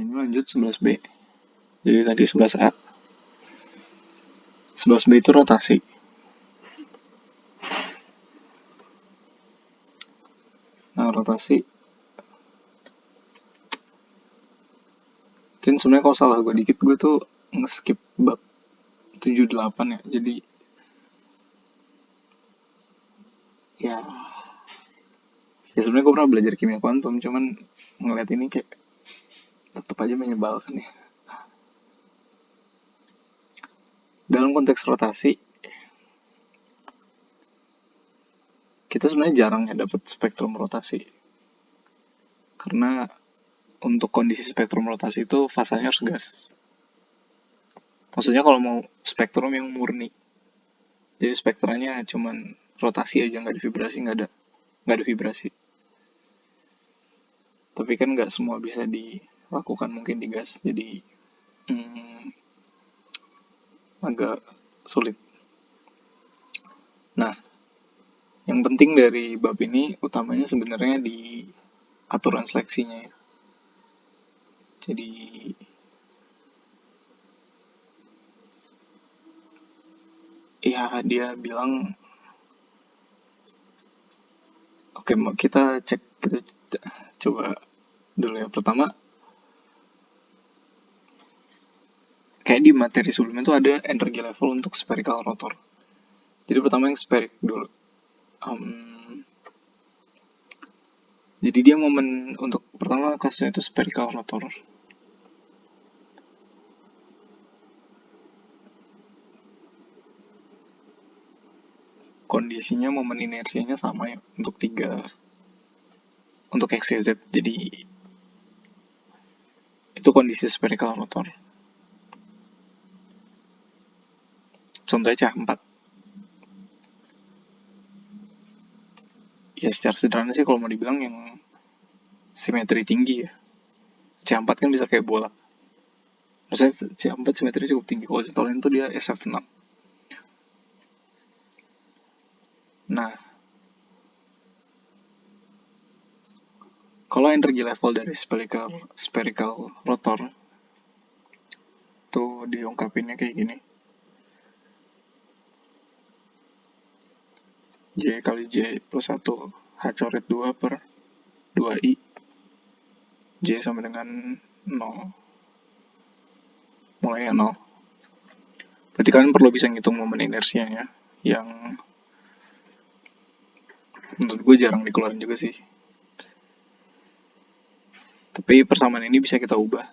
ini lanjut 11B. Jadi tadi 11A. 11B itu rotasi. Nah, rotasi. Mungkin sebenarnya kalau salah gue dikit, gue tuh nge-skip bab 78 ya. Jadi, ya sebenarnya gue pernah belajar kimia kuantum, cuman ngeliat ini kayak tetap aja menyebalkan ya. Dalam konteks rotasi, kita sebenarnya jarang ya dapat spektrum rotasi. Karena untuk kondisi spektrum rotasi itu fasanya harus gas. Maksudnya kalau mau spektrum yang murni, jadi spektranya cuman rotasi aja, nggak ada vibrasi, nggak ada vibrasi. Tapi kan nggak semua bisa dilakukan mungkin di gas, jadi agak sulit. Nah, yang penting dari bab ini utamanya sebenarnya di aturan seleksinya ya. Jadi ya dia bilang, oke, kita coba dulu ya. Pertama, kayak di materi sebelumnya tuh ada energi level untuk spherical rotor. Jadi pertama yang spheric dulu. Jadi dia momen untuk pertama kasusnya itu spherical rotor. Kondisinya momen inersianya sama ya untuk untuk X, Y, Z. Jadi itu kondisi spherical rotor. Contohnya CH4. Ya secara sederhana sih kalau mau dibilang yang simetri tinggi ya. CH4 kan bisa kayak bola. Maksudnya CH4 simetri cukup tinggi. Kalau contoh lain tuh dia SF6. Nah, kalau energi level dari spherical rotor tuh diungkapinnya kayak gini. J kali J plus 1 H coret 2 per 2I. J sama dengan 0. Mulai 0. Berarti kalian perlu bisa ngitung momen inersinya ya. Yang menurut gue jarang dikeluarin juga sih. Tapi persamaan ini bisa kita ubah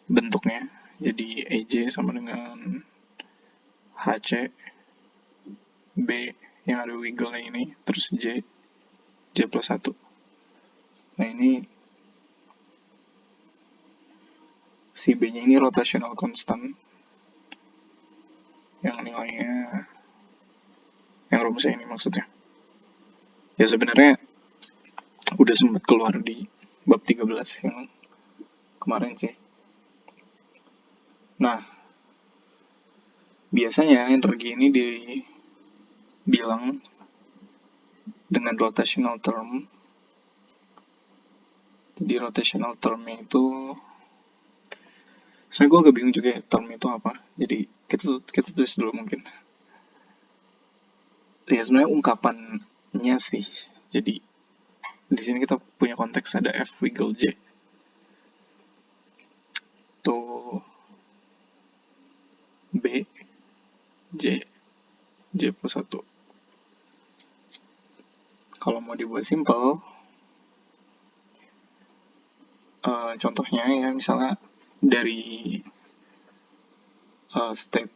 bentuknya. Jadi EJ sama dengan HC B yang ada wiggle ini, terus J plus 1. Nah ini si B nya ini rotational constant yang nilainya, yang rumusnya ini maksudnya. Ya sebenarnya udah sempat keluar di bab 13 yang kemarin sih. Nah, biasanya energi ini dibilang dengan rotational term. Jadi rotational termnya itu sebenarnya gue agak bingung juga ya term itu apa. Jadi kita tulis dulu mungkin. Ya sebenarnya ungkapannya sih. Jadi di sini kita punya konteks ada F wiggle J. Tuh B J plus 1. Kalau mau dibuat simple, contohnya ya misalnya dari state,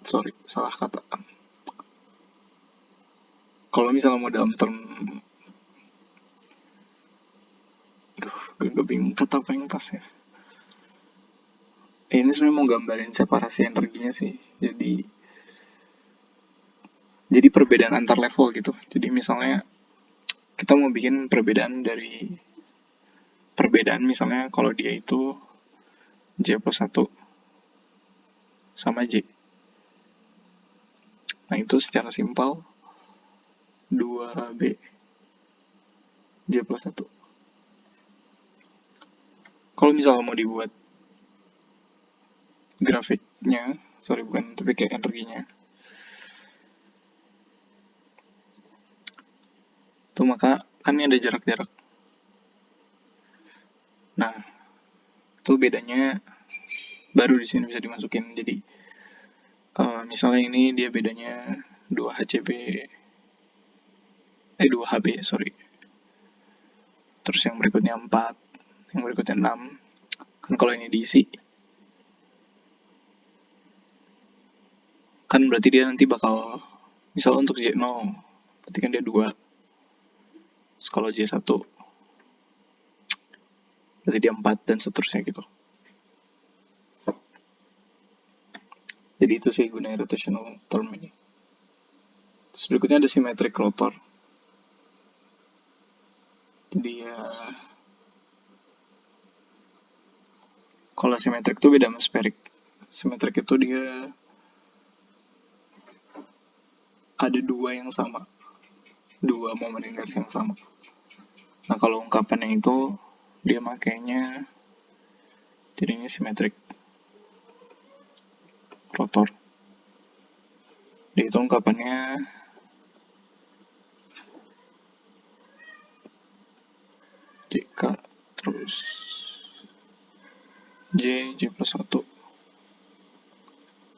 sorry salah kata. Kalau misalnya mau dalam term, gue bingung kata apa yang pas ya. Ini sebenarnya mau gambarin separasi energinya sih. Jadi perbedaan antar level gitu. Jadi misalnya kita mau bikin perbedaan misalnya kalau dia itu J plus 1 sama J. Nah itu secara simpel 2B J plus 1. Kalau misalnya mau dibuat grafiknya, sorry bukan, tapi kayak energinya, tuh maka kan ini ada jarak-jarak. Nah, itu bedanya baru di sini bisa dimasukin. Jadi misalnya ini dia bedanya 2 HCB, 2 HB, sorry. Terus yang berikutnya 4, yang berikutnya 6. Kan kalau ini diisi, kan berarti dia nanti bakal, misalnya untuk J0, berarti kan dia 2. Terus kalau J1, berarti dia 4, dan seterusnya gitu. Jadi itu sih gunanya rotational term ini. Terus berikutnya ada symmetric rotor. Jadi ya, kalau symmetric itu beda sama spheric. Symmetric itu dia ada 2 yang sama, 2 momen inersi yang sama. Nah kalau ungkapannya itu dia makainya jadinya symmetric rotor. Dia itu ungkapannya JK terus J plus 1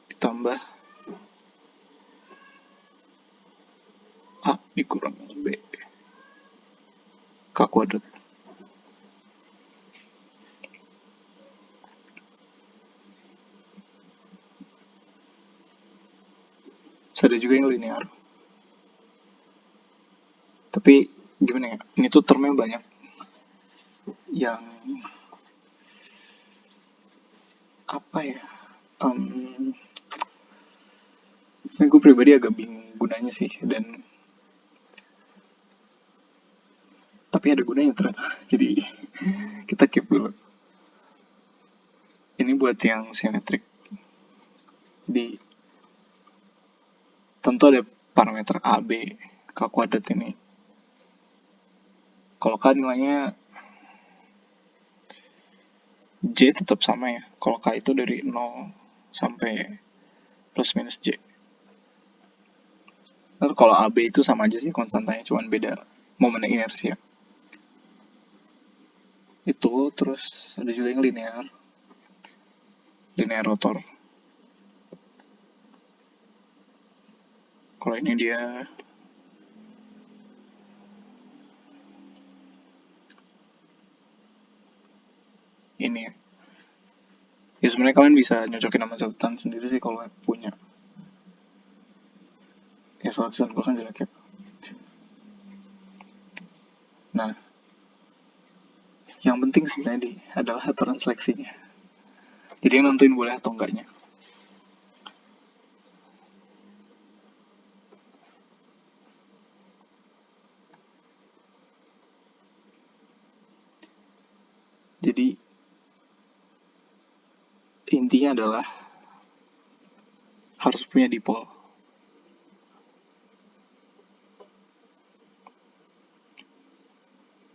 ditambah A dikurang B K kuadrat. Ada juga yang linear. Tapi gimana ya? Ini tuh termnya banyak. Yang apa ya? Sebenarnya gue pribadi agak bingung gunanya sih, dan tapi ada gunanya ternyata. Jadi kita keep dulu. Ini buat yang symmetric. Jadi tentu ada parameter A, B, K kuadrat ini. Kalau K nilainya J tetap sama ya. Kalau K itu dari 0 sampai plus minus J. Lalu kalau AB itu sama aja sih konstantanya, cuman beda momen inersia. Itu terus ada juga yang linear. Linear rotor. Kalau ini dia ini ya. Ya sebenarnya kalian bisa nyocokin nama catatan sendiri sih kalau punya. Ya soal tulisan gue kan jelek ya. Nah, yang penting sebenarnya adalah aturan seleksinya. Jadi yang nentuin boleh atau enggaknya. Jadi intinya adalah harus punya dipol.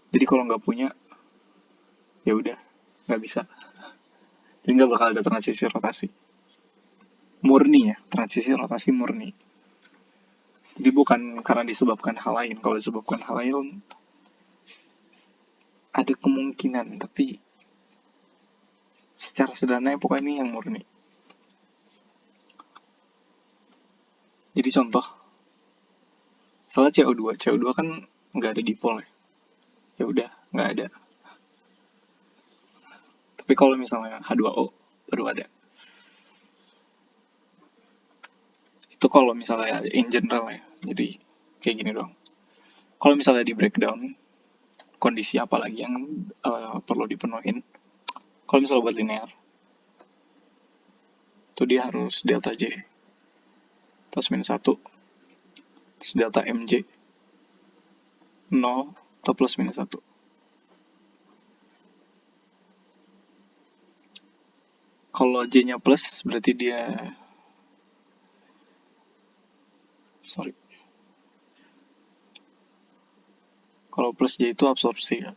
Jadi kalau nggak punya, ya udah nggak bisa. Jadi nggak bakal ada transisi rotasi. Murni ya, transisi rotasi murni. Jadi bukan karena disebabkan hal lain. Kalau disebabkan hal lain, ada kemungkinan, tapi secara sederhana pokoknya ini yang murni. Jadi contoh, soalnya CO2 kan nggak ada dipol ya. Ya udah, nggak ada. Tapi kalau misalnya H2O baru ada. Itu kalau misalnya in general ya. Jadi kayak gini doang. Kalau misalnya di breakdown kondisi apa lagi yang perlu dipenuhin. Kalau misalnya buat linear, itu dia harus delta J plus minus 1, terus delta MJ 0 atau plus minus 1. Kalau J-nya plus berarti dia Kalau plus J itu absorpsi ya.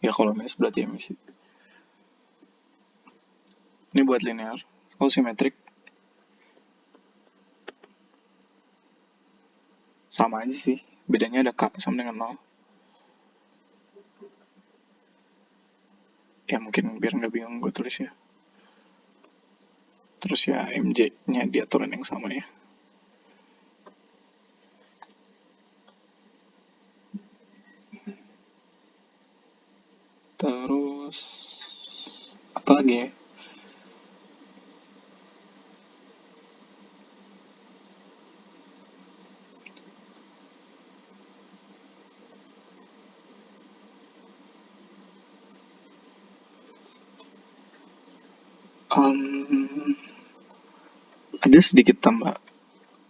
Ya kalau minus berarti emisi. Ini buat linear. Kalau simetrik sama aja sih. Bedanya ada K sama dengan 0. Ya mungkin biar nggak bingung gue tulis ya. Terus ya MJ-nya di aturan yang sama ya. Terus apa lagi ya? Um, ada sedikit tambah.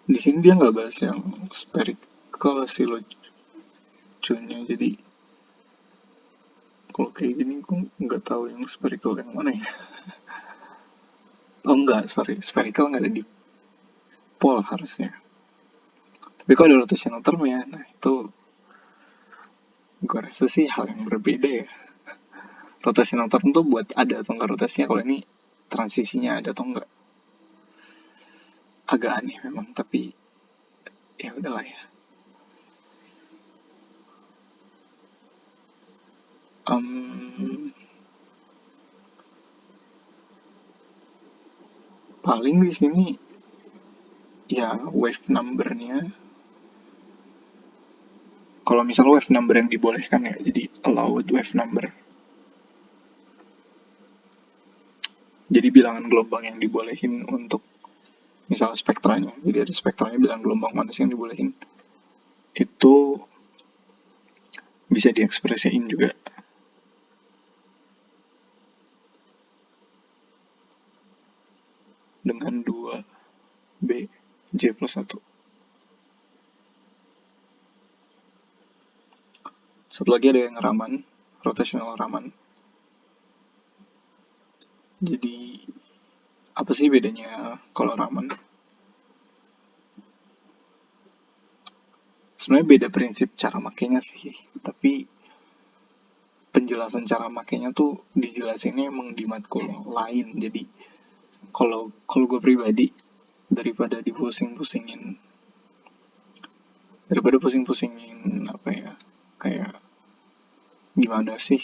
Di sini dia nggak bahas yang spherical sih lucunya. Jadi kalau kayak gini gue nggak tahu yang spherical yang mana ya. Oh enggak, sorry. Spherical nggak ada di pole harusnya. Tapi kalau ada rotational term ya, nah itu gue rasa sih hal yang berbeda ya. Rotational term tuh buat ada atau enggak rotasinya. Kalau ini transisinya ada atau enggak. Agak aneh memang, tapi ya udahlah ya. Paling di sini ya wave numbernya. Kalau misalnya wave number yang dibolehkan ya, jadi allowed wave number. Jadi bilangan gelombang yang dibolehin untuk misalnya spektranya. Jadi ada spektranya bilangan gelombang mana sih yang dibolehin. Itu bisa diekspresiin juga dengan 2B J plus 1. Satu lagi ada yang Raman, rotational Raman. Jadi apa sih bedanya kalau Raman? Sebenarnya beda prinsip cara makainya sih, tapi penjelasan cara makainya tuh dijelasinnya emang di matkul lain. Jadi kalau gue pribadi daripada pusing-pusingin apa ya, kayak gimana sih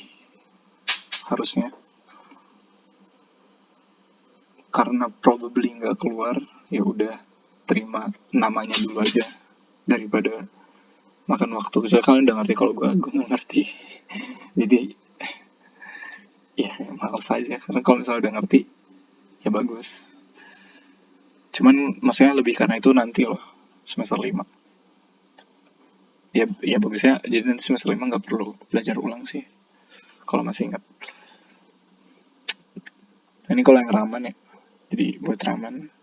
harusnya, karena probably nggak keluar, ya udah terima namanya dulu aja daripada makan waktu. Soalnya kalian udah ngerti, kalau gue nggak ngerti. Jadi ya males aja, karena kalau misalnya udah ngerti ya bagus. Cuman maksudnya lebih karena itu nanti loh semester 5. Ya bagusnya jadi nanti semester 5 nggak perlu belajar ulang sih kalau masih ingat. Nah, ini kalau yang Raman ya, jadi buat Raman.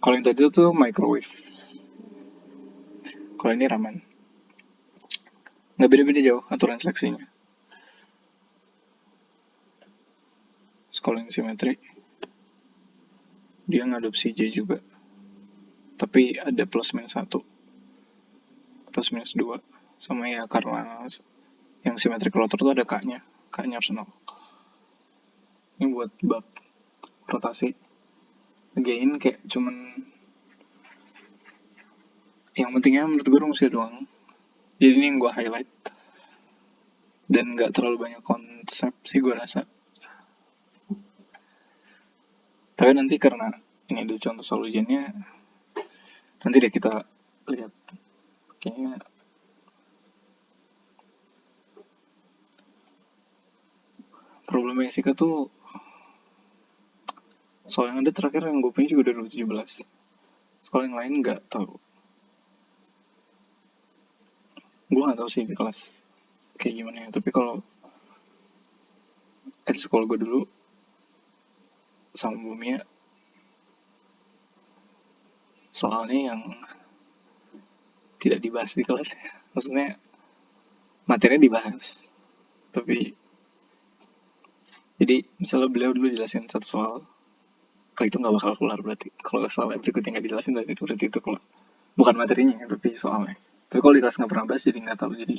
Kalau yang tadi tuh microwave, kalau ini Raman. Nggak beda-beda jauh aturan seleksinya. Kalau yang simetri dia ngadopsi J juga, tapi ada plus minus 1, plus minus 2, sama ya karena yang simetrik rotor tuh ada K-nya harus 0. Ini buat bab rotasi. Again kayak cuman yang pentingnya menurut gue rumusnya doang. Jadi ini yang gue highlight dan nggak terlalu banyak konsep sih gue rasa. Tapi nanti karena ini ada contoh solusinya, nanti deh kita lihat. Kayaknya problem fisika tuh soal yang ada terakhir yang gue punya juga udah 2017. Soal yang lain nggak tahu. Gue nggak tahu sih di kelas kayak gimana ya. Tapi kalau sekolah gue dulu sama Bumi ya, soalnya yang tidak dibahas di kelas ya. Maksudnya materinya dibahas, tapi jadi misalnya beliau dulu jelasin satu soal, kalau itu nggak bakal keluar berarti. Kalau soal berikutnya nggak dijelasin berarti itu keluar. Bukan materinya tapi soalnya. Tapi kalau di kelas nggak pernah bahas jadi nggak tahu. Jadi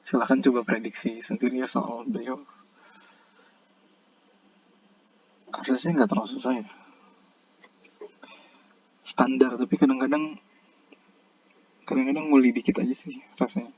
silahkan coba prediksi sendiri ya soal beliau. Harusnya nggak terlalu susah ya. Standar tapi kadang-kadang mulai dikit aja sih rasanya.